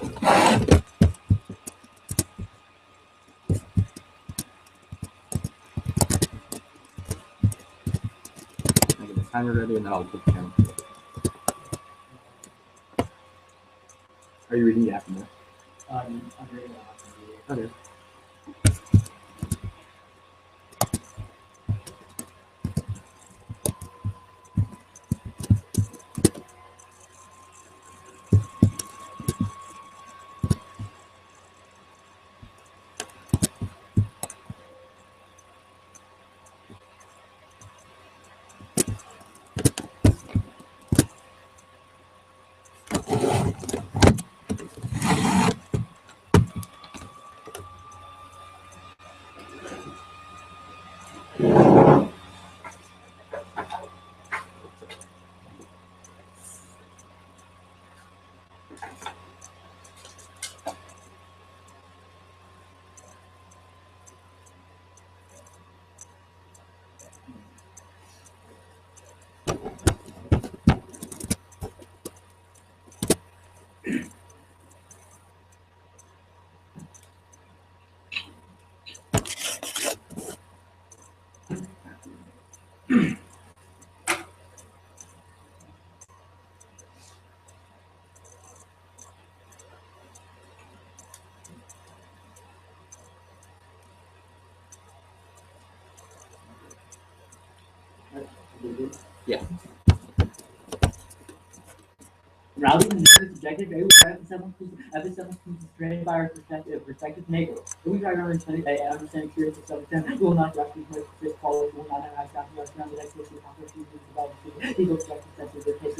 I get the timer ready and then I'll put the camera. Are you reading it after me? I'm reading it after you. Okay. Yeah. Rallying the mission objective, every someone constrained by our perspective neighbor. If we try to understand experience of self-exam, we will not rush these most quality, will not have exactly our surrounded activity, accomplish these development, these objective sets of the case,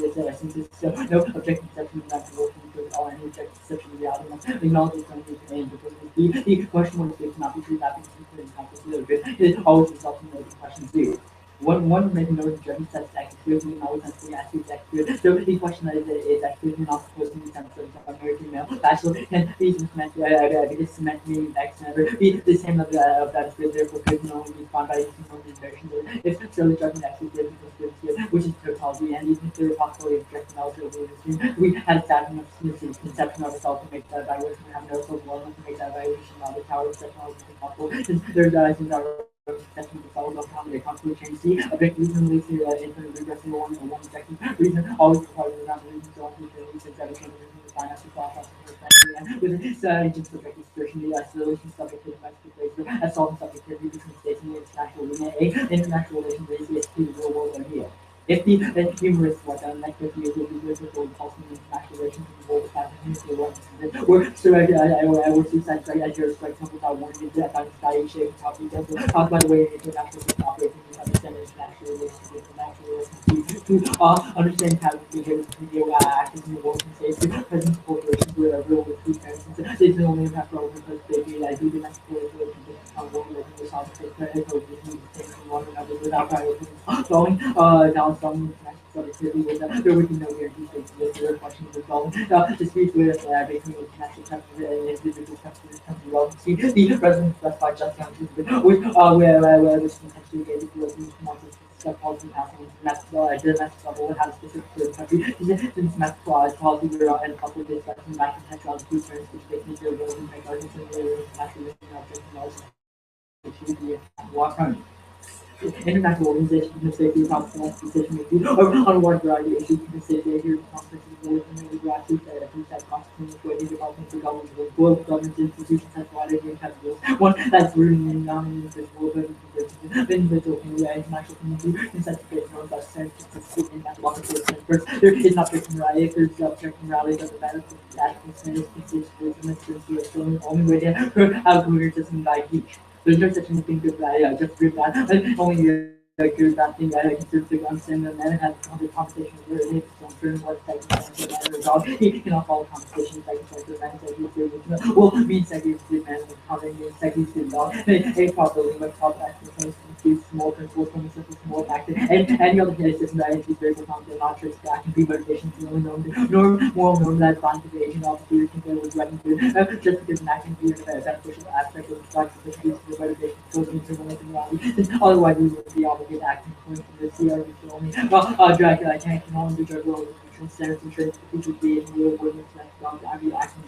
so no objective perception is not working because all any objective perception of reality must acknowledge its own aim, because the question one is not be true, that being true, and accomplish it always results in making questions do. One making note of judging such activity and always has to be asked activity. So the question is activity not supposed to be sent to a married female bachelor can be meant because meant to be next never be the same of that is therefore could no be found by using no diversion. If so the judging activity which is totality and even if there is possibility of objecting also we had a static conception of ourselves to make that evaluation we have no self willingness to make that evaluation of the power of technology possible since there's since our section of solid accommodate constantly change C, object reason leads to infinite regressing one objective reason always requires the amount of reason so often the reason that reason the finance process and with this agent subjective dispersion the isolation subjective domestic labor as solving subjectivity between states and the international unit A international relations is the real world idea. If the humorous what like if you will be visible pulsing international relations in the world of nuclear weapons or so I would suicide strike as your strike something without warning the death on sky shape top example talk by the way international system operating in understand international relations international relations to understand how to behave with actions in the world and say to present corporations where real with food parents they can only impact over because they be like do domestic relations on world living with all the credit or things from one another without prior going down some productivity with there would be no guarantee that the question is resolved. Disputes with basically international customers and individual customers come to relevancy. The president specified just countries where this potentially gave the European markets step policy passing domestic level would have a specific third country. Since domestic policy were and public discussion back in contextual concerns which they can do and make arguments in the international objects and also should be walk on. International organizations can safety complex decision making on a wide variety of issues can say they hear conferences with the grassroots that constitute way developing for government with global government institutions have wider impact rules. One that's rooted in non-individual individual in the international community can set the base norms that stand to succeed in that law enforcement. First, there is not fiction right, if there's object morality that the benefit of that considered consistency and the only way to have a career system by each. There's no such thing good that just prove that. Only good that thing that I consider to understand and then have other conversations where it is on certain websites and result. He cannot follow conversations like the man said he's doing well means that he's good man with comment means that he's good dog. A probably but top action things small principles from simple small action and any other case system that is very confident not trace back and be motivation to only moral norm that finds the agent of the theory can with writing just because an action be a beneficial aspect of the fact that the motivation goes into the reality. Otherwise we would be obligated acting according to the CRV only drag I can't can only do drug international standards and trade should be in real world international actions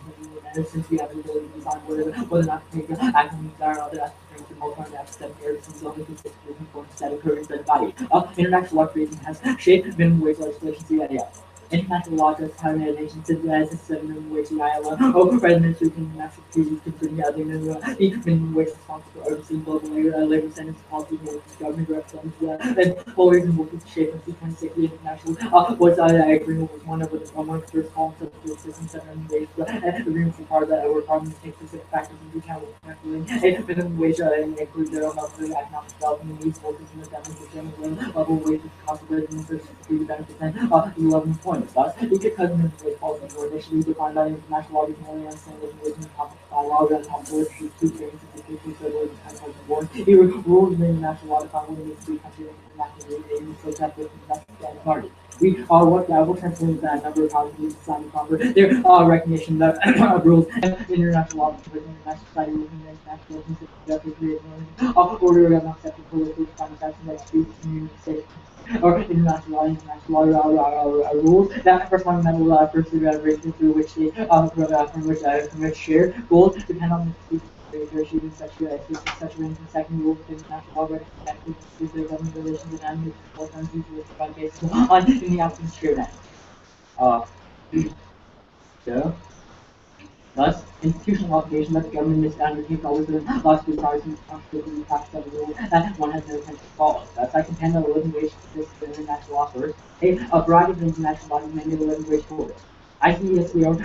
and since we have the ability to design whether or not to take actions are other aspects of multi step areas and only consideration for static currents and body. International law creation has shaped minimum wage legislation. Yeah. International law does have a nation as a minimum wage in Iowa. Presidents who can national treaties concerning other minimum wage responsible for overseeing global labor standards, policy, and government representatives, and always in working to shape of C-26 international was agreement was one of the first columns of the systems that minimum wage agreements require that requirements take specific factors into account when calculating minimum wage include their own level of economic development needs, workers in the family, determining level of wages, cost of living, social security benefits, and 11 points. Thus, each cousin wage policies were initially defined by international law, only understand living wage and topic by law, and top literacy, two things, and education, so there was a time of war. He rules in international law define what it needs to be considered international law, so that with the party. We what translates that number of houses we signed conquer their recognition that rules and international law international society within the international order of accepted political concepts and disputes community state or international law rules that first fundamental pursuit through which they from which share goals depend on the negotiating such arrangements. Second rule within international law recognizes the government relations and enemies or countries with by basis on in the absence of shared ends. So thus, institutional obligation that the government must undertake always laws requires and constitutionally practice of the rule that one has no intention to follow. Thus, I contend that a living wage exists in international law first. A variety of international bodies mandate a living wage for it. ICSCO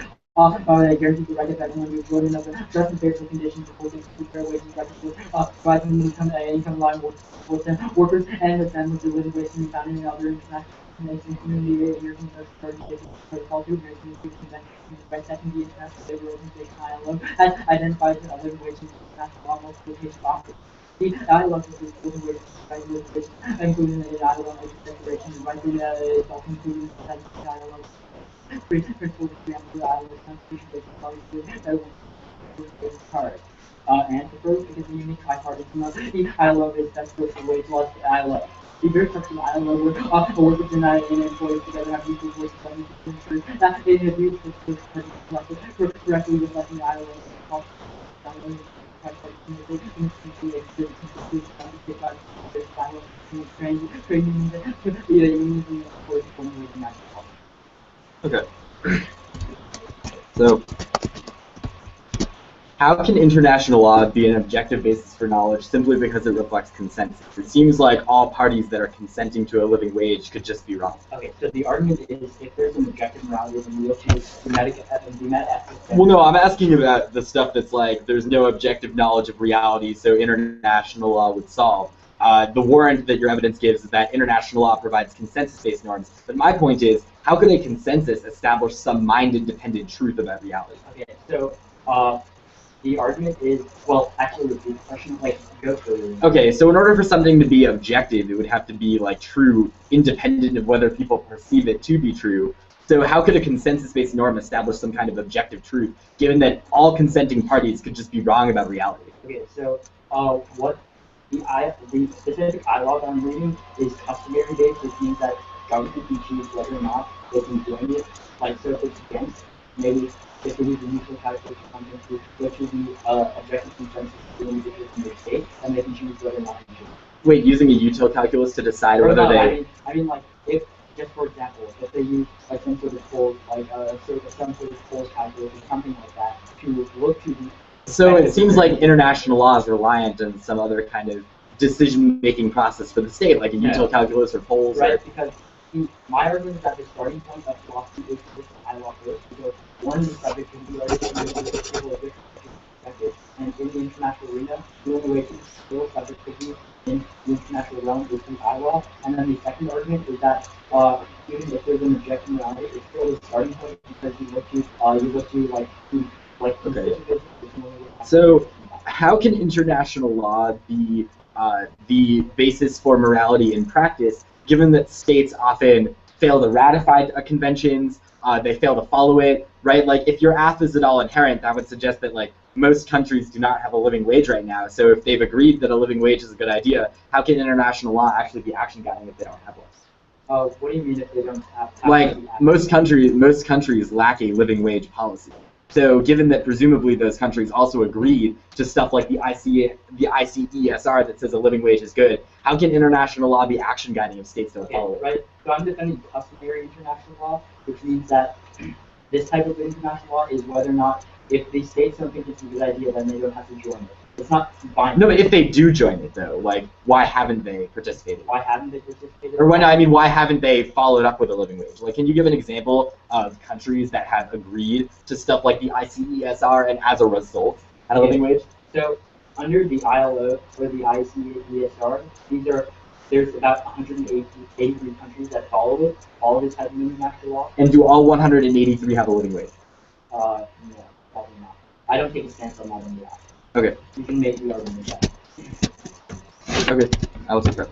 guarantees the right of everyone to employment of just and favorable conditions according to fair wages records providing income line workers and the families of living wage can be found in other international community European protocol to by second the International Labor Organization ILO has identified that living wage in international law multiplication offers. The ILO includes living wage regulation, including the ILO Labor Declaration, and rightly is also included in the ILO principle of the ILO Constitution based on card. And the first because the unique tripartism of the ILO is best for the wage laws of the ILO. The very structure of the ILO workers and employees together have equal voices on the ensure that it is used for correctly reflecting the ILO Okay. So, how can international law be an objective basis for knowledge simply because it reflects consensus? It seems like all parties that are consenting to a living wage could just be wrong. Okay, so the argument is if there's an objective morality, then we'll choose thematic ethics. Well, no, I'm asking about the stuff that's like there's no objective knowledge of reality, so international law would solve. The warrant that your evidence gives is that international law provides consensus-based norms. But my point is, how could a consensus establish some mind-independent truth about reality? Okay, so the argument is, well, actually, the question, like, go through. Okay, so in order for something to be objective, it would have to be, like, true, independent of whether people perceive it to be true. So how could a consensus-based norm establish some kind of objective truth, given that all consenting parties could just be wrong about reality? Okay, so what the specific ILO I'm reading is customary based, which means that government can choose whether or not they can join it. Like, so if it's against, maybe if we use the mutual calculation conference, which would be objective consensus for the individuals in their state, and they can choose whether or not to join. Wait, using a util calculus to decide whether they... I mean, like, if, just for example, if they use, like, some sort of polls, like, some sort of polls calculus or something like that, to look to the... So it seems like international law is reliant on some other kind of decision-making process for the state, like a util calculus or polls. Right, or... because my argument is that the starting point of philosophy is this ILO first, because one is subject to the other perspective, and in the international arena, the only way to still subject to be in the international realm is through ILO. And then the second argument is that even if there's an objection morality, it's still the starting point because you look to like okay. So how can international law be the basis for morality in practice, given that states often fail to ratify conventions, they fail to follow it, right? Like, if your ath is at all inherent, that would suggest that, like, most countries do not have a living wage right now. So if they've agreed that a living wage is a good idea, how can international law actually be action-guiding if they don't have one? What do you mean if they don't have Like most countries lack a living wage policy. So given that presumably those countries also agreed to stuff like the ICESR that says a living wage is good, how can international law be action guiding if states don't follow it? Right. So I'm defending customary international law, which means that this type of international law is whether or not, if the states don't think it's a good idea, then they don't have to join it. It's not binding. No, but if they do join it, though, like, why haven't they participated? Why haven't they participated? Or why haven't they followed up with a living wage? Like, can you give an example of countries that have agreed to stuff like the ICESR and as a result had a living wage? So, under the ILO or the ICESR, there's about 183 countries that follow it. All of it has international law. And do all 183 have a living wage? No, probably not. I don't take a stance on that one yet. Okay. You can make the argument that. Okay, I will take that.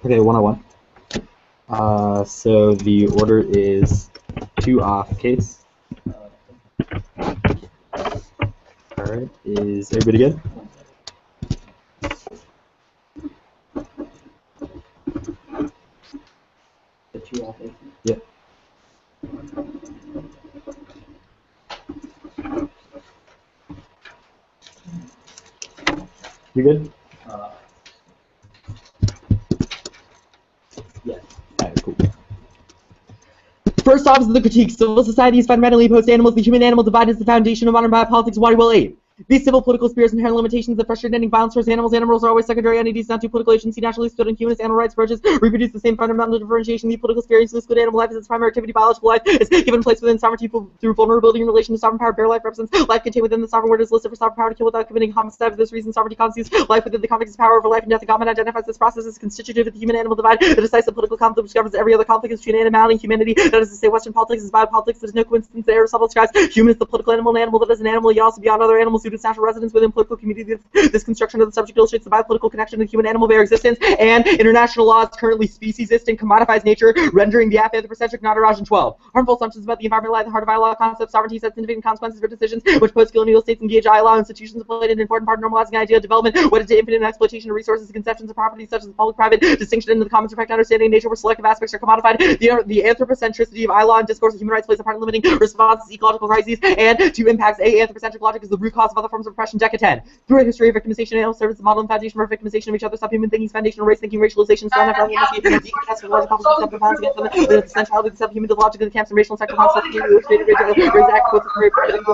Okay, 101. So the order is 2 off case. Alright, is everybody good? The 2 off case? Yep. You good? Yes. Alright, cool. First off is the critique. Civil society is fundamentally opposed to animals. The human animal divide is the foundation of modern biopolitics. Why will 8. These civil political spheres inherent limitations that frustrate ending violence towards animals. Animals are always secondary entities, not to political agency. Naturally stood in humanist animal rights approaches reproduce the same fundamental differentiation. The political sphere includes good animal life as its primary activity. Biological life is given place within sovereignty through vulnerability in relation to sovereign power. Bare life represents life contained within the sovereign word is listed for sovereign power to kill without committing homicide. For this reason, sovereignty constitutes life within the context of power over life and death. The common identifies this process as constitutive of the human-animal divide. The decisive political conflict which governs every other conflict is between animality and humanity. That is to say, Western politics is biopolitics. There is no coincidence that Aristotle describes human as the political animal, an animal that is an animal, yet also beyond other animals due to its natural residence within political community. This construction of the subject illustrates the biopolitical connection of human-animal bare existence, and international law is currently speciesist and commodifies nature, rendering the anthropocentric not Raj 12. Harmful assumptions about the environment lie at the heart of ILAW concepts. Sovereignty sets significant consequences for decisions which post-colonial states engage. ILAW institutions have played an important part in normalizing idea of development, wedded to infinite exploitation of resources and conceptions of property such as the public-private distinction into the commons effect understanding of nature where selective aspects are commodified. The anthropocentricity of ILAW and discourse of human rights plays a part in limiting responses to ecological crises and to impacts. Anthropocentric logic is the root cause of other forms of oppression. Deca 10. Through a history of victimization, animals serve as the model and foundation for victimization of each other. Subhuman thinking, foundational race thinking, racialization, the centrality of the subhuman to the logic of the camps and racial and sexual concepts. Raise act quotes very part of the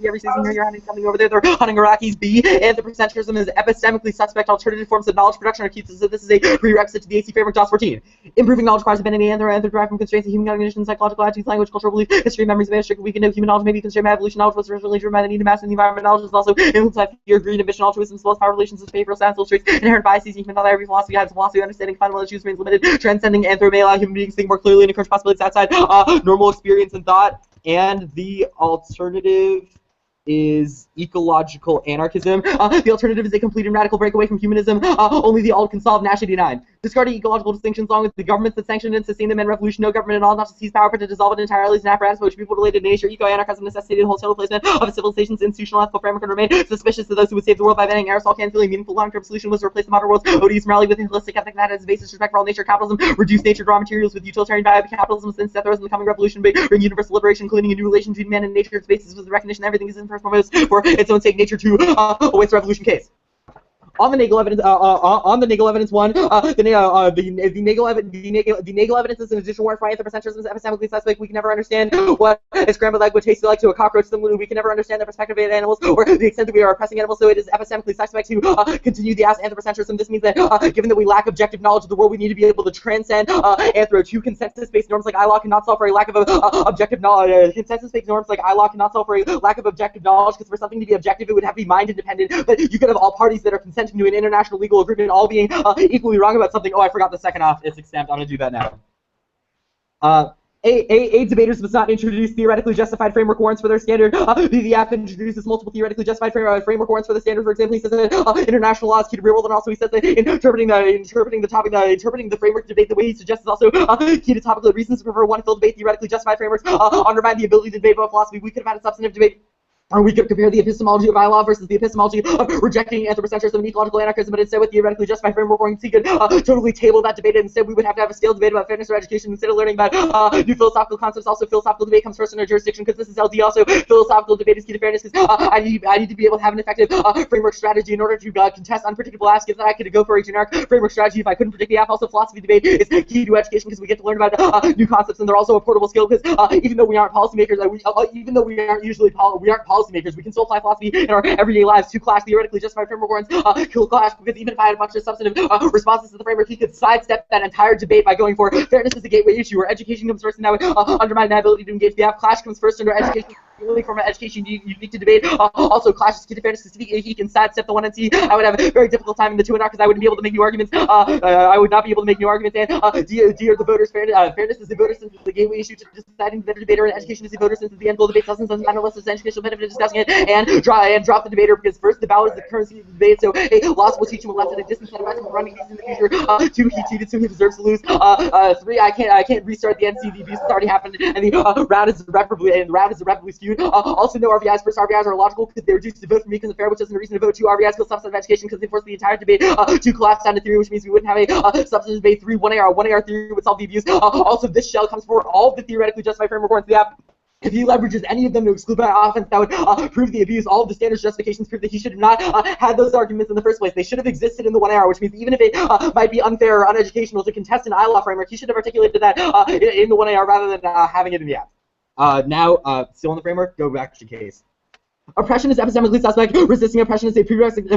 every season you're hunting something over there, they're hunting Iraqis. B. Anthropocentrism is epistemically suspect alternative forms of knowledge production are keeps so this is a prerequisite to the AC framework. DOS 14. Improving knowledge requires abandoning derived from constraints of human cognition, psychological attitudes, language, cultural belief, history, memories, of strict weakened human knowledge may be constrained by evolution. Knowledge was originally driven by the need to master the environment. Knowledge is also influenced by fear, greed, ambition, altruism, as well as power relations with behavioral science illustrates inherent biases in human life. Every philosophy has philosophy understanding fundamental issues remains limited. Transcending anthropomorphism, human beings think more clearly and encourage possibilities outside normal experience and thought. And the alternative is ecological anarchism. The alternative is a complete and radical breakaway from humanism. Only the old can solve. Nash 89. Discarding ecological distinctions along with the governments that sanction and sustain them and revolution. No government at all, not to seize power, but to dissolve it entirely. Is an apparatus by which people related to nature. Eco-anarchism necessitated the wholesale replacement of a civilization's institutional ethical framework and remain suspicious of those who would save the world by banning aerosol cans. Feeling meaningful long-term solution was to replace the modern world's odious morality with a holistic ethic that has a basis respect for all nature. Capitalism reduce nature to raw materials with utilitarian value. Capitalism since death throws in the coming revolution bring universal liberation, including a new relation between man and nature. Its basis was the recognition that everything is in first foremost for its own sake. Nature 2 awaits revolution case. On the Nagel evidence, one, the Nagel evidence is an additional warrant for anthropocentrism is epistemically suspect. We can never understand what a scrambled egg would taste like to a cockroach. Similarly, we can never understand the perspective of animals or the extent that we are oppressing animals. So it is epistemically suspect to continue the anthropocentrism. This means that given that we lack objective knowledge of the world, we need to be able to transcend anthro to consensus-based norms like ILAW cannot solve for a lack of objective knowledge. Consensus-based norms like ILAW cannot solve for a lack of objective knowledge because for something to be objective, it would have to be mind-independent. But you could have all parties that are consenting to an international legal agreement all being equally wrong about something. Oh, I forgot the second off. It's exempt. I'm going to do that now. Debaters must not introduce theoretically justified framework warrants for their standard. The app introduces multiple theoretically justified framework warrants for the standard. For example, he says that international law is key to real world, and also he says that interpreting the framework debate the way he suggests is also key to topical reasons to prefer one field debate. Theoretically justified frameworks undermine the ability to debate about philosophy. We could have had a substantive debate. Or we could compare the epistemology of ILAW versus the epistemology of rejecting anthropocentrism and ecological anarchism, but instead with theoretically justified framework, we could totally table that debate, and instead we would have to have a scale debate about fairness or education instead of learning about new philosophical concepts. Also, philosophical debate comes first in our jurisdiction because this is LD. Also, philosophical debate is key to fairness because I need to be able to have an effective framework strategy in order to contest unpredictable asks. If I could go for a generic framework strategy if I couldn't predict the app. Also, philosophy debate is key to education because we get to learn about new concepts, and they're also a portable skill because even though we aren't policymakers, even though we aren't policymakers, we can still apply philosophy in our everyday lives. To clash theoretically justified framework warrants kill clash because even if I had a bunch of substantive responses to the framework, he could sidestep that entire debate by going for fairness is a gateway issue, where education comes first and that would undermine my ability to engage the app. Clash comes first under education. The only form of education unique to debate. Also, clash is key to fairness because he can sidestep the one and see. I would have a very difficult time in the two and R because I wouldn't be able to make new arguments. I would not be able to make new arguments. And dear the voters, fairness is the voter since it's the gateway issue to deciding the better debater, and education is the voter since it's the end goal. Debate doesn't matter unless there's an educational benefit of discussing it, and drop the debater because first the ballot is the currency of the debate. So a loss will teach him a lesson. A disincentivized from running these in the future. 2, he cheated, so he deserves to lose. 3, I can't restart the NC. The abuse has already happened, and the round is irreparably skewed. Also, no RVIs. First, RVIs are illogical because they reduce the vote for me because of fair, which isn't a reason to vote. 2, RVIs kill substantive education because they force the entire debate to collapse down to theory, which means we wouldn't have a substantive debate. 3, 1AR theory would solve the abuse. Also, this shell comes for all of the theoretically justified framework warrants. The app If he leverages any of them to exclude my offense, that would prove the abuse. All of the standards justifications prove that he should have not had those arguments in the first place. They should have existed in the 1AR, which means even if it might be unfair or uneducational to contest an ILAW framework, he should have articulated that in the 1AR rather than having it in the app. Now, still in the framework, go back to the case. Oppression is epistemically suspect. Resisting oppression is a prerequisite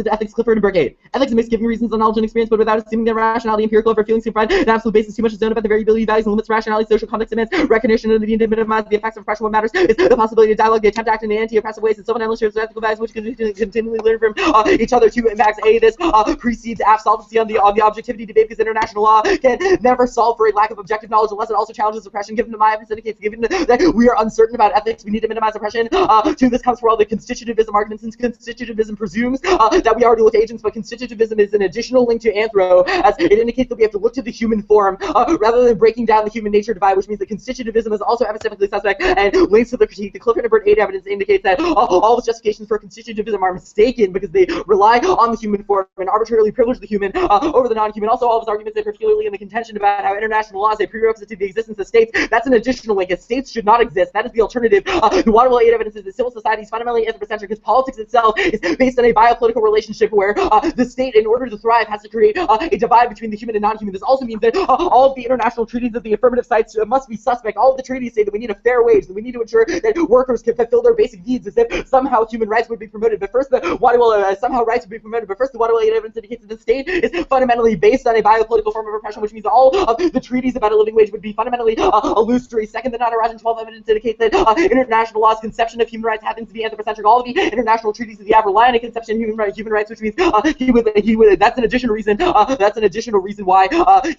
to ethics. Clifford and Brigade. Ethics makes giving reasons on knowledge and experience, but without assuming their rationality, empirical of our feelings can provide an absolute basis. Too much is known about the variability of values and limits rationality. Social context demands recognition of the need to minimize the effects of oppression. What matters is the possibility of dialogue, the attempt to act in anti-oppressive ways, and someone shares ethical values which can continually learn from each other. To impacts A. This precedes absolvency on the objectivity debate because international law can never solve for a lack of objective knowledge unless it also challenges oppression. Given my evidence indicates, given that we are uncertain about ethics, we need to minimize oppression. To this comes for all the constitutivism arguments, since constitutivism presumes that we already look to agents, but constitutivism is an additional link to anthro, as it indicates that we have to look to the human form rather than breaking down the human nature divide, which means that constitutivism is also epistemically suspect and links to the critique. The Clifford and Brigade evidence indicates that all the justifications for constitutivism are mistaken because they rely on the human form and arbitrarily privilege the human over the non-human. Also, all of his arguments, particularly in the contention about how international law is a prerequisite to the existence of states, that's an additional link, as states should not exist. That is the alternative. The Waterwell 8 evidence is that civil society is fundamentally anthropocentric because politics itself is based on a biopolitical relationship where the state, in order to thrive, has to create a divide between the human and non-human. This also means that all of the international treaties of the affirmative sites must be suspect. All of the treaties say that we need a fair wage, that we need to ensure that workers can fulfill their basic needs, as if somehow human rights would be promoted. But first, the Waterwell somehow rights would be promoted. But first, the Waterwell 8 evidence indicates that the state is fundamentally based on a biopolitical form of oppression, which means all of the treaties about a living wage would be fundamentally illusory. Second, the non-Arajan 12 evidence indicates that international law's conception of human rights happens to be anthropocentric. All of the international treaties of the app rely on a conception of human rights, which means he would. That's an additional reason. That's an additional reason why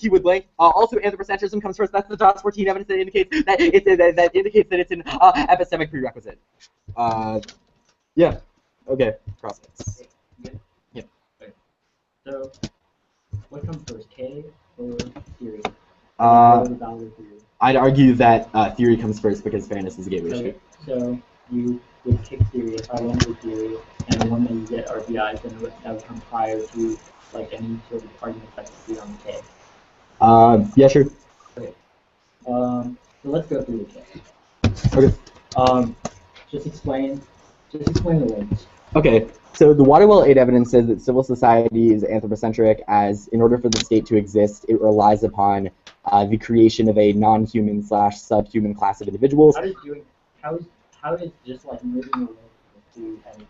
he would link. Also, anthropocentrism comes first. That's the DOS 14 evidence that indicates that it's an epistemic prerequisite. Yeah. Okay. Crossfits. Yeah. Okay. So, what comes first, K or theory? I'd argue that theory comes first because fairness is a gateway issue. So you would pick theory if I went with theory, and the one that you get RBIs, then that would come prior to like any sort of argument that you see on the K. Yeah, sure. Okay. So let's go through the K. Okay. Just explain the links. Okay, so the Waterwell 8 evidence says that civil society is anthropocentric, as in order for the state to exist, it relies upon the creation of a non-human / subhuman class of individuals. How is just like moving away to anything?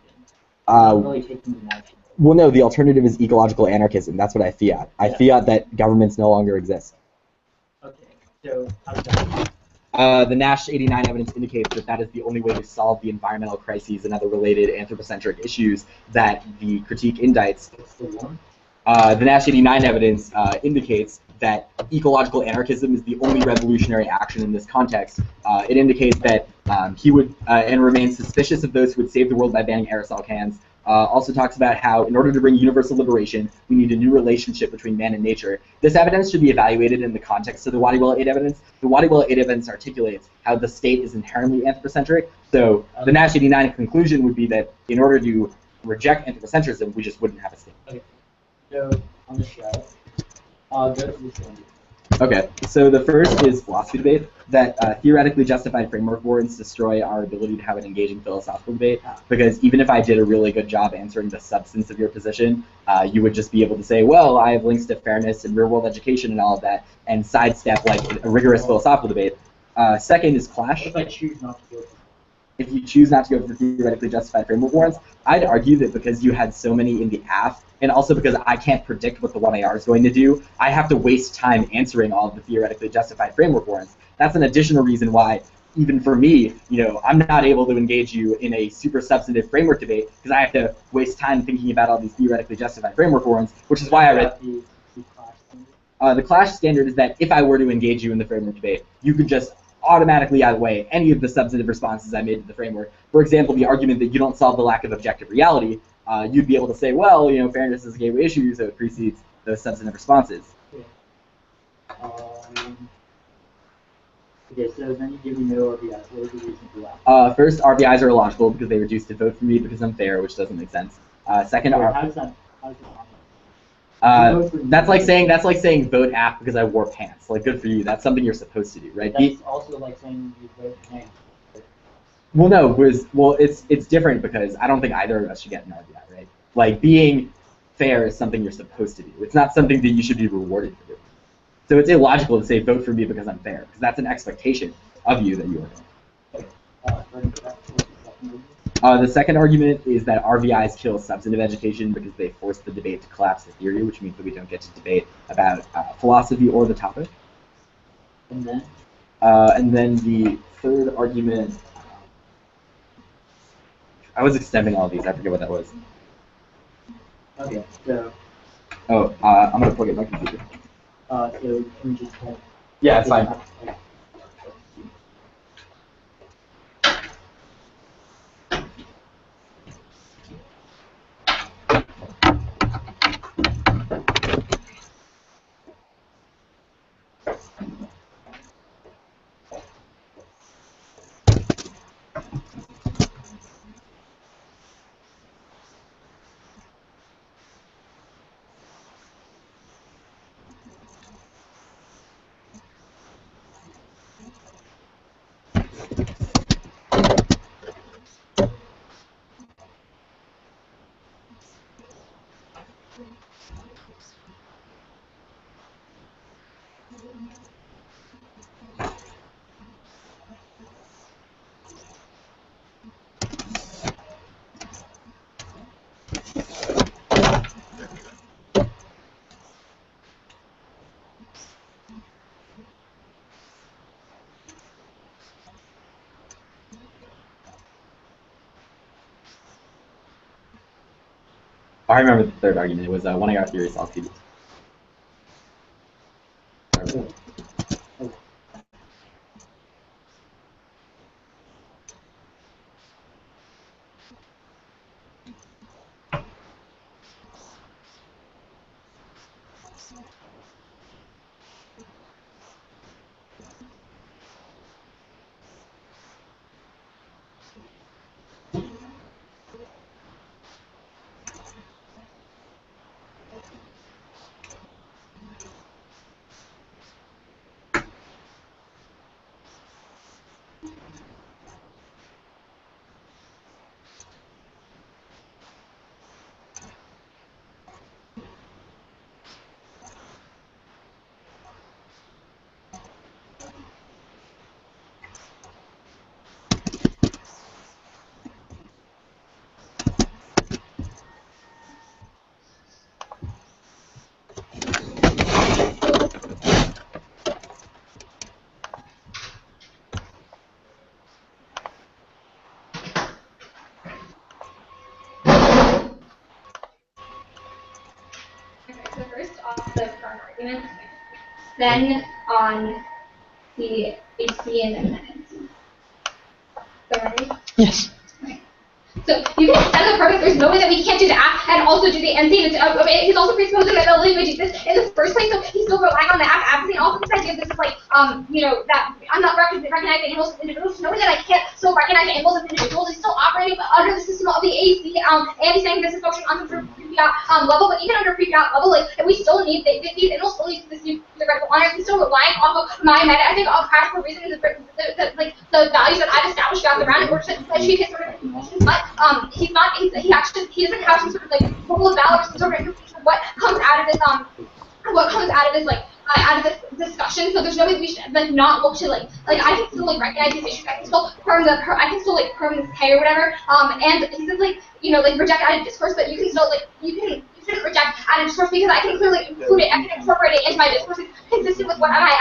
Not really taking an action. Well, no, the alternative is ecological anarchism. That's what I fiat. I fiat that governments no longer exist. Okay, so how does that? The Nash 89 evidence indicates that that is the only way to solve the environmental crises and other related anthropocentric issues that the critique indicts. What's the one? The Nash 89 evidence indicates that ecological anarchism is the only revolutionary action in this context. It indicates that he would and remains suspicious of those who would save the world by banning aerosol cans. Also talks about how, in order to bring universal liberation, we need a new relationship between man and nature. This evidence should be evaluated in the context of the Waterwell 8 evidence. The Waterwell 8 evidence articulates how the state is inherently anthropocentric. So the Nash 89 conclusion would be that in order to reject anthropocentrism, we just wouldn't have a state. Okay. So on the show, go to this one. Okay, so the first is philosophy debate, that theoretically justified framework warrants destroy our ability to have an engaging philosophical debate, because even if I did a really good job answering the substance of your position, you would just be able to say, well, I have links to fairness and real-world education and all of that, and sidestep like a rigorous philosophical debate. Second is clash. If I choose not to go for If you choose not to go for theoretically justified framework warrants, I'd argue that because you had so many in the app, and also because I can't predict what the 1AR is going to do, I have to waste time answering all of the theoretically justified framework warrants. That's an additional reason why, even for me, I'm not able to engage you in a super substantive framework debate because I have to waste time thinking about all these theoretically justified framework warrants, which is why I read the clash standard. the clash standard is that if I were to engage you in the framework debate, you could just automatically outweigh any of the substantive responses I made to the framework. For example, the argument that you don't solve the lack of objective reality, you'd be able to say, well, fairness is a gateway issue, so it precedes those substantive responses. Okay, so then you give me no RBIs. What is the reason for that? First, RBIs are illogical because they reduce to vote for me because I'm fair, which doesn't make sense. Second, How does that that's like saying vote app because I wore pants. Like, good for you. That's something you're supposed to do, right? That's also like saying you vote man. Well, no, it's different because I don't think either of us should get an RBI, right? Like, being fair is something you're supposed to do. It's not something that you should be rewarded for doing. So it's illogical to say vote for me because I'm fair, because that's an expectation of you that you are fair. The second argument is that RVIs kill substantive education because they force the debate to collapse the theory, which means that we don't get to debate about philosophy or the topic. And then? And then the third argument, I was extending all these, I forget what that was. Okay, so. Oh, I'm going to plug in my computer. So can we just have... Yeah, it's fine. I remember the third argument. It was one of our theories all students. So first off the current argument, then on the AC and then the NC. So ready? Yes. Okay. So you can extend the premise, there's no way that we can't do the app and also do the NC. He's also presupposing that they'll leave do this in the first place, so he's still relying on the app and also this idea this is like, that I'm not recognizing animals as individuals. No way that I can't still recognize animals as individuals. He's still operating under the system of the AC, and he's saying this is functioning on some pre-fiat level, but even under pre-fiat level, like, we still need, these animals still need this new theoretical honor. He's still relying off of my meta, I think, of practical reasoning, the values that I've established throughout the round in order to achieve his sort of information, but he doesn't have some sort of like total of valor, some sort of information of what comes out of this out of this discussion. So there's no way that we should like not look to like I can still like recognize these issues. I can still perm this K or whatever. And he says like reject added discourse, but you can still you shouldn't reject added discourse because I can clearly include it. I can incorporate it into my discourse. It's consistent with what my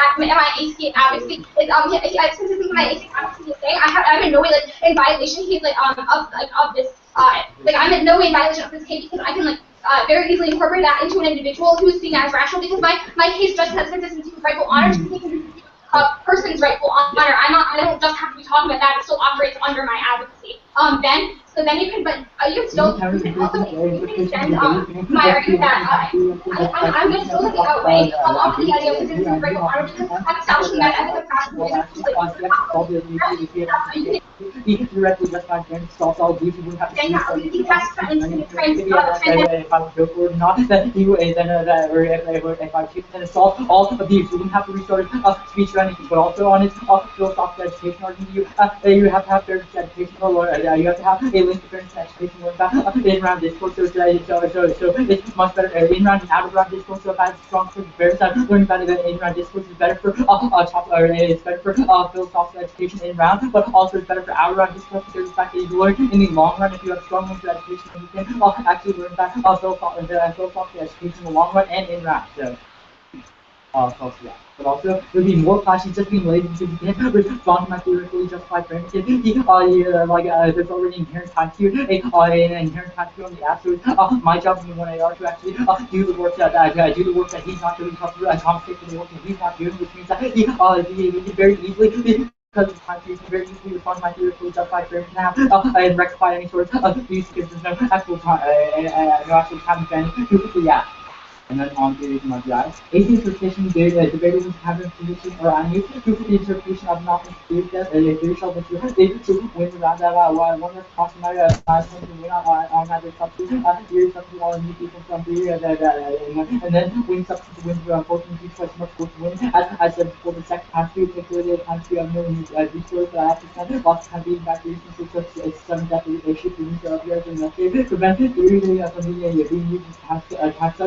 AC advocacy is. It's consistent with my AC advocacy is saying. I'm in no way in violation. He's of this. I'm in no way in violation of this case because I can very easily incorporate that into an individual who is seen as rational because my case just has consistency with rightful honor, just a person's rightful honor. I don't just have to be talking about that. It still operates under my advocacy. Then you can still extend my argument that I'm going to still take outweigh of the idea of consistency with rightful honor because I'm establishing that as a practical reason. theoretically justified fairness solves all these. You wouldn't have to And now, you think that's if I was go for it or not, then he would then or if I choose to solve all of these, you wouldn't have to restart speech or anything. But also on its philosophical education argument, you have to have fairness to education, or you have to have a link to fairness to education going back in-round discourse. So it's much better in-round and out-of-round discourse. So if I have strong fairness, learning about the in-round discourse is better for it's better for philosophical education in-round, but also it's better for out-of-round discourse because the fact that you learn in the long run if you have strong links to education, you can actually learn about philosophical education in the long run and in-round. So. Yeah. But also, it would be more flashy just being lazy to begin with respond to my theoretically justified framework. There's already inherent time to an inherent time to on the app. So my job in 1AR to actually do the work that he's not doing, compensate for the work that he's not doing, which means that he can very easily because of time, you can very easily respond to my theoretically justified framework now and rectify any sort of use because there's no actual time advantage to the app. And then on to my guy. AC interpretation debatable pattern position or unused to the interpretation of nothing to do that theory shall be to win around that one of customary to win on either substitute theory something all new people from theory and then win substitute win 14 each question much to win as I said before the second time to particularly the time to have no resource that I have to spend lots of time being back reason so it's some that they should be used earlier than that prevent theory from being used as tax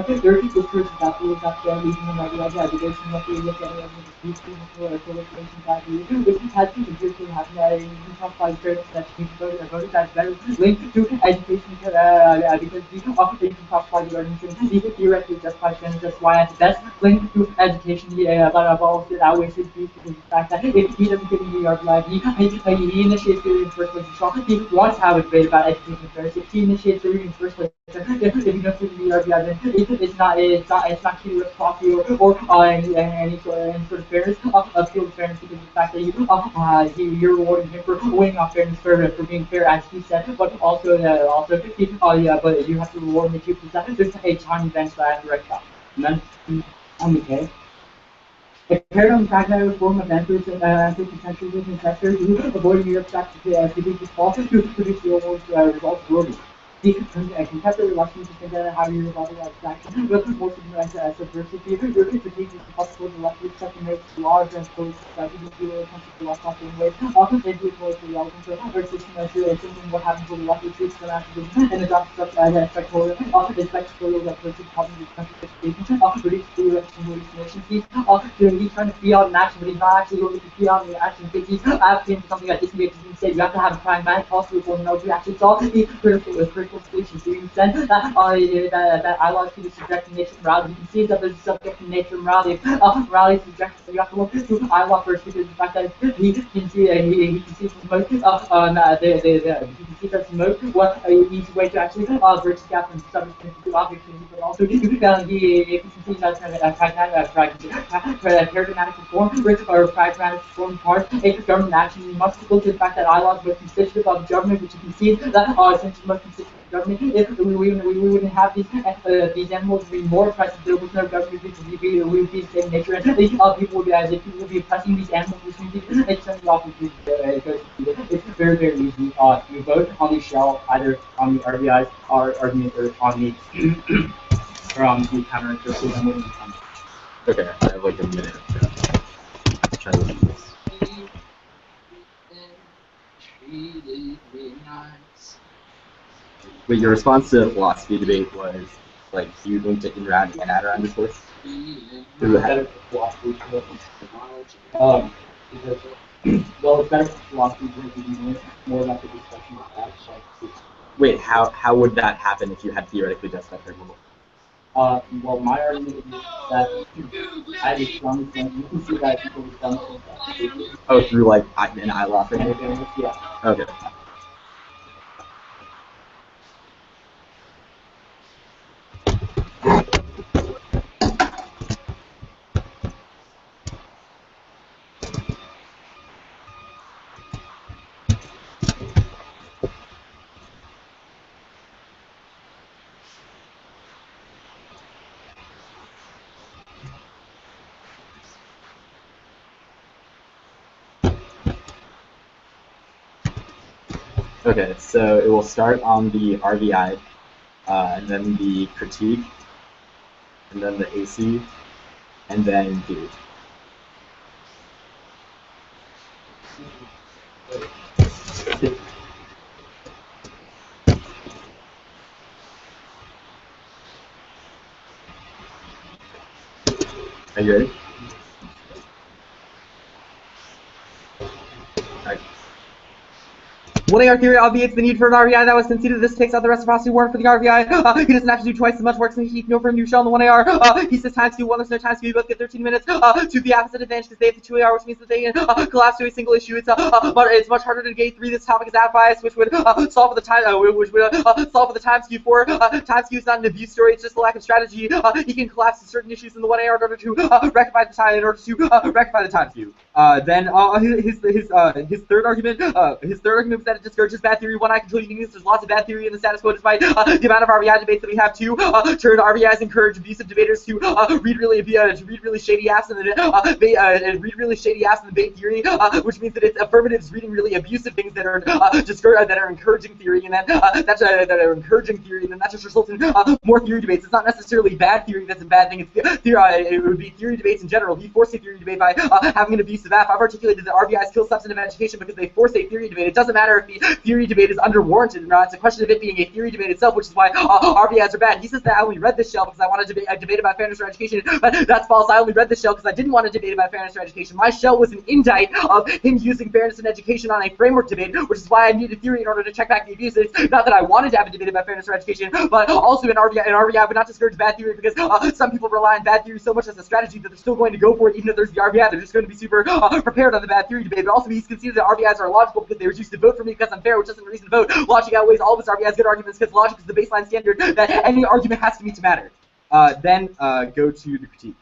this person that was that leading another education of the proliferation that which has to happen in top 5 that voted that better linked to education because the opportunity top 5 learning can theoretically justify just why at the best linked to education but also that always should be because the fact that if he doesn't get into the RBI he initiates theory in the first place he wants to have a debate about education fairness if he initiates theory in the first place if you don't see the RBI then it's not key to coffee or any sort of fairness of field fairness because of the fact that you're rewarding him for winning off fairness for being fair as he said, but also but you have to reward me too because there's a time advantage that I have to rectify. And then okay. A paradigm pragmatic form of anti-consensualism in sectors who avoid New York back to be default to produce real world results globally. The contemporary Russians think that how you resolve the abstraction, but most of them as subversive your critique is possible to left with such a makes large and close that you feel when it comes to philosophy in ways often they do close to relevant to our system as assuming what happens with the left with truth and the drop such as spectatorial that person problems with country often produce hallucinations. He's trying to feel out an action, but he's not actually looking to feel out the action because he's asking for something that disengages instead. You have to have a pragmatic policy before you know to actually solve the critical solutions. So you said that I like to the subjective nature of morality. You can see that there's a subjective nature of morality. Morality is subjective, so you have to look to I law first because the fact that he can see he can see from most he can see from most what each way to actually bridge the gap from subject to objectivity, but also if you can see that paradigmatic reform, or pragmatic reform part, a government action, you must look to the fact that I law is most constitutive of the government, which you can see that essentially most constitutive of the government. If we wouldn't have these animals would be more oppressive, there was no government because we would be the same nature, and people would be oppressing these animals, which means it's something off it's very, very easy to vote on the shell, either on the RBI's argument or on the or on the counterintuitive. Okay, I have like a minute to try to do this. Wait, your response to the philosophy debate was like you linked it in round and out around discourse? Better for philosophy because well, it's better for philosophy because you can learn more about the discussion of that. Wait, how would that happen if you had theoretically justified argument? Well, my argument is that I have a strong example. You can see that people have done things. Oh, through like an eye law thing? Yeah. Okay. Okay, so it will start on the RVI, and then the critique, and then the AC, and then theory. Are you ready? Alright. 1AR theory obviates the need for an RVI that was conceded. This takes out the reciprocity warrant for the RVI. He doesn't have to do twice as much work since he can go for a new shell in the 1AR. He says times 2, 1, there's no times 2, you both get 13 minutes. To the opposite advantage because they have the 2AR, which means that they can collapse to a single issue. It's much harder to gate 3. This topic is out bias, which would solve for the time, solve for the times Q 4. Times Q is not an abuse story; it's just a lack of strategy. He can collapse to certain issues in the 1AR in order to rectify the time. Rectify the time Q. Then his third argument was that it discourages bad theory. One, I control unions. There's lots of bad theory in the status quo, despite the amount of RVI debates that we have. Two, turn RVIs encourage abusive debaters to read really shady ass and read really shady ass in the debate theory, which means that it's affirmatives reading really abusive things that are that are encouraging theory, and then that are encouraging theory, and then that just results in more theory debates. It's not necessarily bad theory that's a bad thing. It's it would be theory debates in general. He forced a theory debate by having an abusive app. I've articulated that RVIs kill substantive education because they force a theory debate. It doesn't matter if the theory debate is underwarranted or not. It's a question of it being a theory debate itself, which is why RVIs are bad. He says that I only read this shell because I wanted to debate about fairness or education, but that's false. I only read this shell because I didn't want to debate about fairness or education. My shell was an indict of him using fairness and education on a framework debate, which is why I needed theory in order to check back the abuses. Not that I wanted to have a debate about fairness or education, but also in RVI would not discourage bad theory because some people rely on bad theory so much as a strategy that they're still going to go for it even if there's the RVI. They're just going to be super prepared on the bad theory debate. But also he's conceded that RVIs are illogical because they refuse to vote for me because I'm fair, which isn't a reason to vote. Logic outweighs all of his RVIs good arguments because logic is the baseline standard that any argument has to meet to matter. Then go to the critique.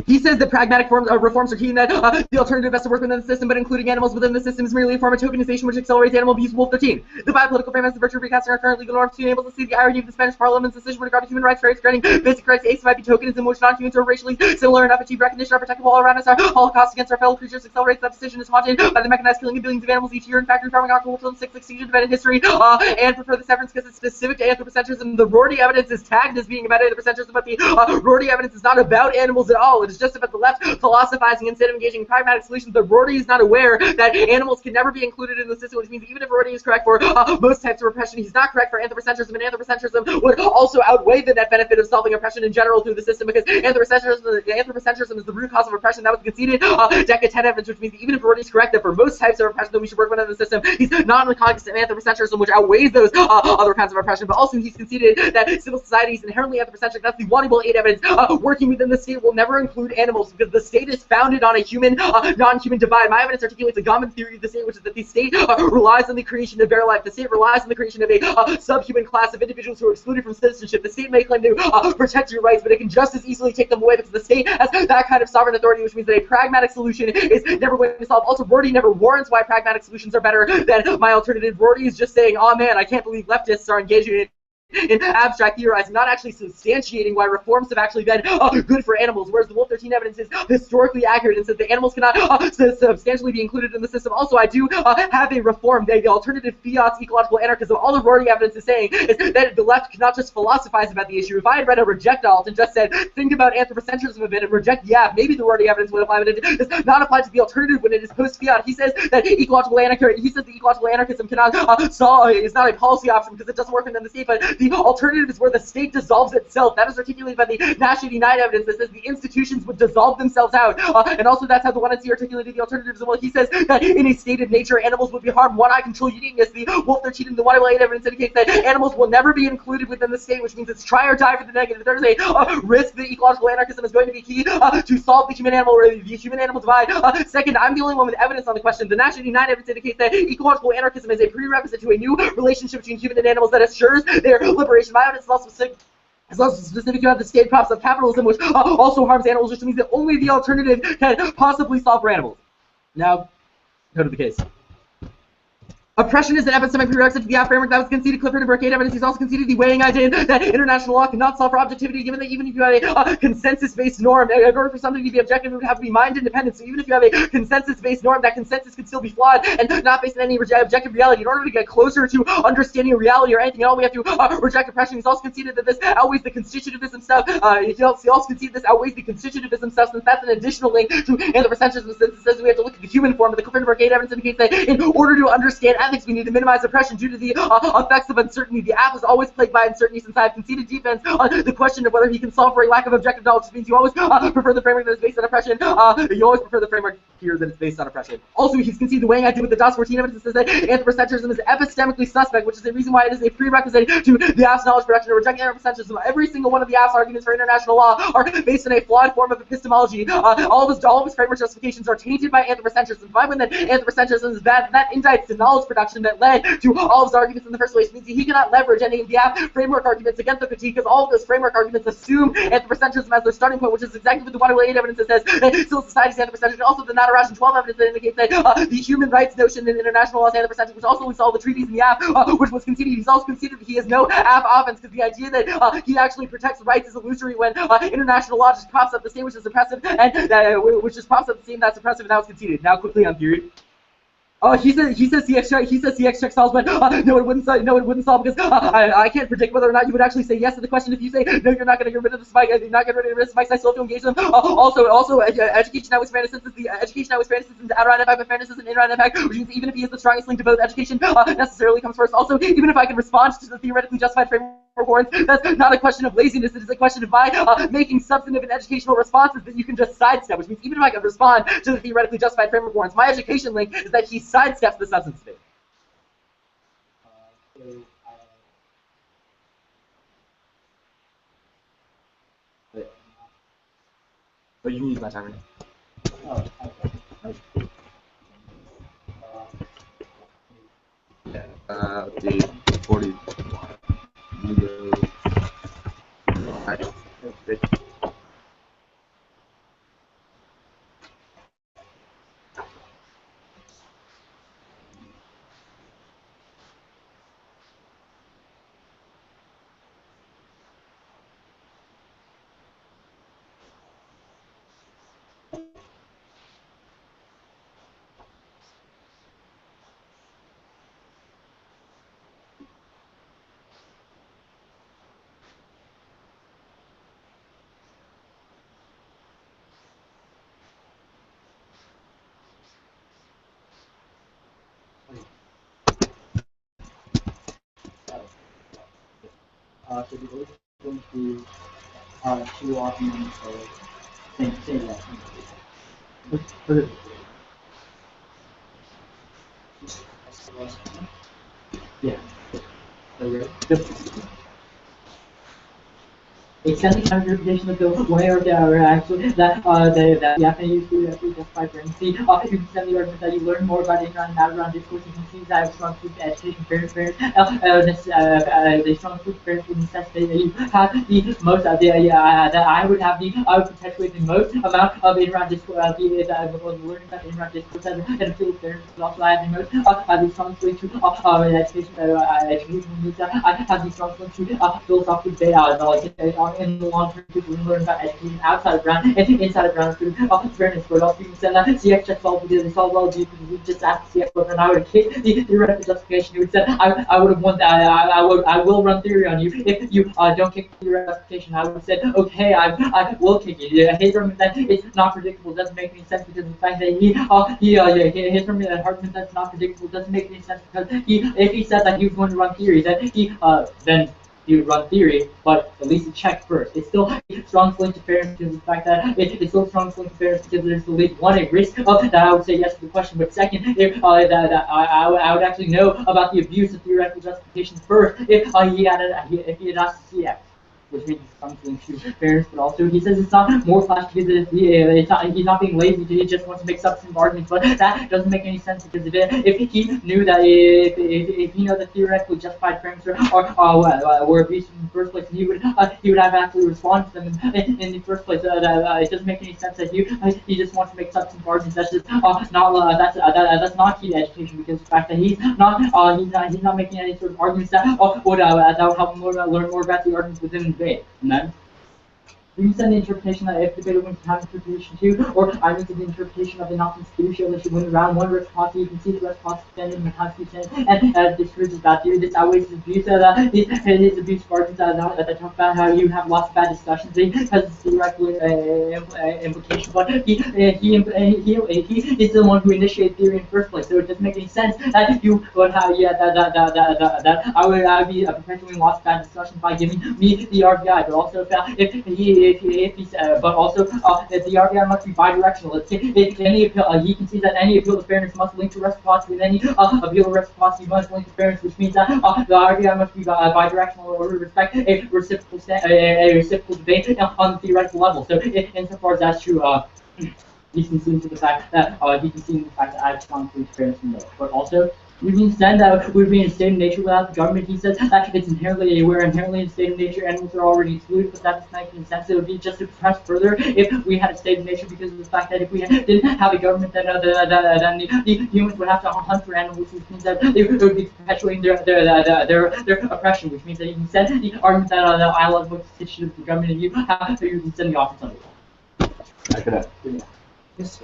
He says that pragmatic reforms are key and that the alternative has to work within the system, but including animals within the system is merely a form of tokenization which accelerates animal abuse. Wolf 13. The biopolitical frame has the virtue of recasting our current legal norms to enable us to see the irony of the Spanish Parliament's decision regarding human rights, granting basic rights. Ace might be tokenism, which non-humans are racially similar enough achieve recognition are protectable all around us. Our Holocaust against our fellow creatures accelerates. That decision is haunted by the mechanized killing of billions of animals each year in factory farming, agricultural, and 6 extinction event in history. And prefer the severance because it's specific to anthropocentrism. The Rorty evidence is tagged as being about anthropocentrism, but the Rorty evidence is not about animals at all. It is just about the left philosophizing instead of engaging in pragmatic solutions. The Rorty is not aware that animals can never be included in the system, which means even if Rorty is correct for most types of oppression, he's not correct for anthropocentrism, and anthropocentrism would also outweigh the net benefit of solving oppression in general through the system because anthropocentrism is the root cause of oppression. That was conceded. Decade 10 evidence, which means even if Rorty is correct that for most types of oppression that we should work within the system, he's not in the context of anthropocentrism, which outweighs those other kinds of oppression, but also he's conceded that civil society is inherently anthropocentric. That's the Wannable 8 evidence. Working within the state will never include animals because the state is founded on a human, non-human divide. My evidence articulates a common theory of the state, which is that the state relies on the creation of bare life. The state relies on the creation of a subhuman class of individuals who are excluded from citizenship. The state may claim to protect your rights, but it can just as easily take them away because the state has that kind of sovereign authority, which means that a pragmatic solution is never going to solve. Also, Rorty never warrants why pragmatic solutions are better than my alternative. Rorty is just saying, oh man, I can't believe leftists are engaging in abstract theorizing, not actually substantiating why reforms have actually been good for animals, whereas the Wolf 13 evidence is historically accurate and says that animals cannot substantially be included in the system. Also, I do have a reform, the alternative fiat's ecological anarchism. All the Rorty evidence is saying is that the left cannot just philosophize about the issue. If I had read a reject alt and just said, think about anthropocentrism a bit and reject, yeah, maybe the Rorty evidence would apply, but it does not apply to the alternative when it is post-fiat. He says that ecological anarchism cannot is not a policy option because it doesn't work within the state, but the alternative is where the state dissolves itself. That is articulated by the Nash 89 evidence that says the institutions would dissolve themselves out. And also that's how the 1NC articulated the alternatives. Well, he says that in a state of nature, animals would be harmed. One, I control uniqueness. The Wolf 13 and the 108 evidence indicates that animals will never be included within the state, which means it's try or die for the negative. If there's a risk that ecological anarchism is going to be key to solve the human-animal or the human-animal divide. Second, I'm the only one with evidence on the question. The Nash 89 evidence indicates that ecological anarchism is a prerequisite to a new relationship between human and animals that assures their liberation. My evidence is also specific to how the state props up capitalism, which also harms animals, which means that only the alternative can possibly solve for animals. Now, go to the case. Oppression is an epistemic prerequisite to the app framework that was conceded. Clifford and Burkett evidence. He's also conceded the weighing idea that international law cannot solve for objectivity, given that even if you have a consensus-based norm, in order for something to be objective, it would have to be mind-independent. So even if you have a consensus-based norm, that consensus could still be flawed and not based on any objective reality. In order to get closer to understanding reality or anything at all, we have to reject oppression. He's also conceded that this outweighs the constitutivism stuff. He also conceded this outweighs the constitutivism stuff, since that's an additional link to anthropocentrism, since it says we have to look at the human form. But the Clifford and Burkett evidence indicates that in order to understand ethics, we need to minimize oppression due to the effects of uncertainty. The app is always plagued by uncertainty, since I have conceded defense on the question of whether he can solve for a lack of objective knowledge, which means you always prefer the framework that is based on oppression. You always prefer the framework here that is based on oppression. Also, he's conceded the weighing I did with the DOS 14 evidence says that anthropocentrism is epistemically suspect, which is the reason why it is a prerequisite to the app's knowledge production to reject anthropocentrism. Every single one of the app's arguments for international law are based on a flawed form of epistemology. All of his framework justifications are tainted by anthropocentrism. If I win that anthropocentrism is bad, that indicts the knowledge production that led to all of his arguments in the first place. It means he cannot leverage any of the app framework arguments against the critique, because all of those framework arguments assume anthropocentrism as their starting point, which is exactly what the Waterway 8 evidence that says that civil society is anthropocentric. Also, the Nadarajan 12 evidence that indicates that the human rights notion in international law is anthropocentric, which also lists all the treaties in the app, which was conceded. He's also conceded that he has no app offense, because the idea that he actually protects rights is illusory when international law just props up the same, which is oppressive, and which just props up the same that's oppressive, and that was conceded. Now, quickly on theory. He says CX check solves, but no, it wouldn't solve because I can't predict whether or not you would actually say yes to the question. If you say no, you're not going to get rid of the spike. You're not going to get rid of the spikes. I still have to engage them. Also, education now is fairness, since the education now is fairness, since outer round impact, but fairness is an in round impact, which means even if he is the strongest link to both, education necessarily comes first. Also, even if I can respond to the theoretically justified framework warrants, that's not a question of laziness. It is a question of by making substantive and educational responses that you can just sidestep, which means even if I can respond to the theoretically justified framework warrants, my education link is that he sidesteps the substance bit. But you can use my timer. Oh, okay. Update 40. So we're going to show off and say that. Yeah. Okay. Extending time verification of the way or actually that the FAU to justify currency. You can send the argument that you learn more about Enron and out-of-round discourse. You can see that strong food education fairness. The strong food fairness would necessitate that you have the most of that I would potentially the most amount of Enron discourse. Learning about Enron discourse and a field fairness would also have the most the strong link to education needs. I have the strong link to philosophical data in the long term. People learn about education outside of ground and inside of ground through fairness. But also, you said that CX checks all because they solve all due because we just asked CX whether or not I would kick the theoretical justification. You would say I would have won that. I will run theory on you if you don't kick the theoretical justification. I would have said okay, I will kick you. His argument that it's not predictable doesn't make any sense because of the fact that his argument that argument that's not predictable doesn't make any sense because if he said that he was going to run theory, then he would run theory, but at least he checked first. It's still strong link to fairness because of the fact that it's still strong link to fairness because there's at least one a risk of that I would say yes to the question, but second, if I would actually know about the abuse of theoretical justification first if he had asked CX. which means it's something to fairness, but also he says it's not more flash because he's not being lazy, he just wants to make substantive arguments, but that doesn't make any sense because if he knew that if he knows that theoretically justified frames were abused in the first place, he would have actually responded to them in the first place. It doesn't make any sense that he just wants to make substantive arguments. That's just that's not key to education, because the fact that he's not making any sort of arguments that would help him learn more about the arguments within the debate. And then you can send the interpretation that if the debater wins to have interpretation 2, or I went to the interpretation of the Nonsense theory show that should win round 1 reciprocity. You can see the reciprocity defended in the Constitution and discourages that theory. This outweighs his abuse his abuse of arguments that talk about how you have lots of bad discussions because it's theoretical implication, but he is the one who initiated theory in the first place, so it doesn't make any sense that you would have that I would be perpetuating lots of bad discussions by giving me the RBI, but also if the RBI must be bidirectional. If any appeal, he can see that any appeal to fairness must link to reciprocity, and any appeal to reciprocity must link to fairness, which means that the RBI must be bidirectional in order to respect a reciprocal debate on the theoretical level. So, insofar as that's true, he can see into the fact that I have conflict of fairness in those. But also, we can send that would be in a state of nature without the government. He says that it's inherently in a state of nature, animals are already excluded, but that doesn't make any sense. It would be just to press further if we had a state of nature, because of the fact that if we didn't have a government, then the humans would have to hunt for animals, which means that it would be perpetuating their oppression, which means that you can send the argument that I love books should have the government, and you can send the office of it. I could have. Yes,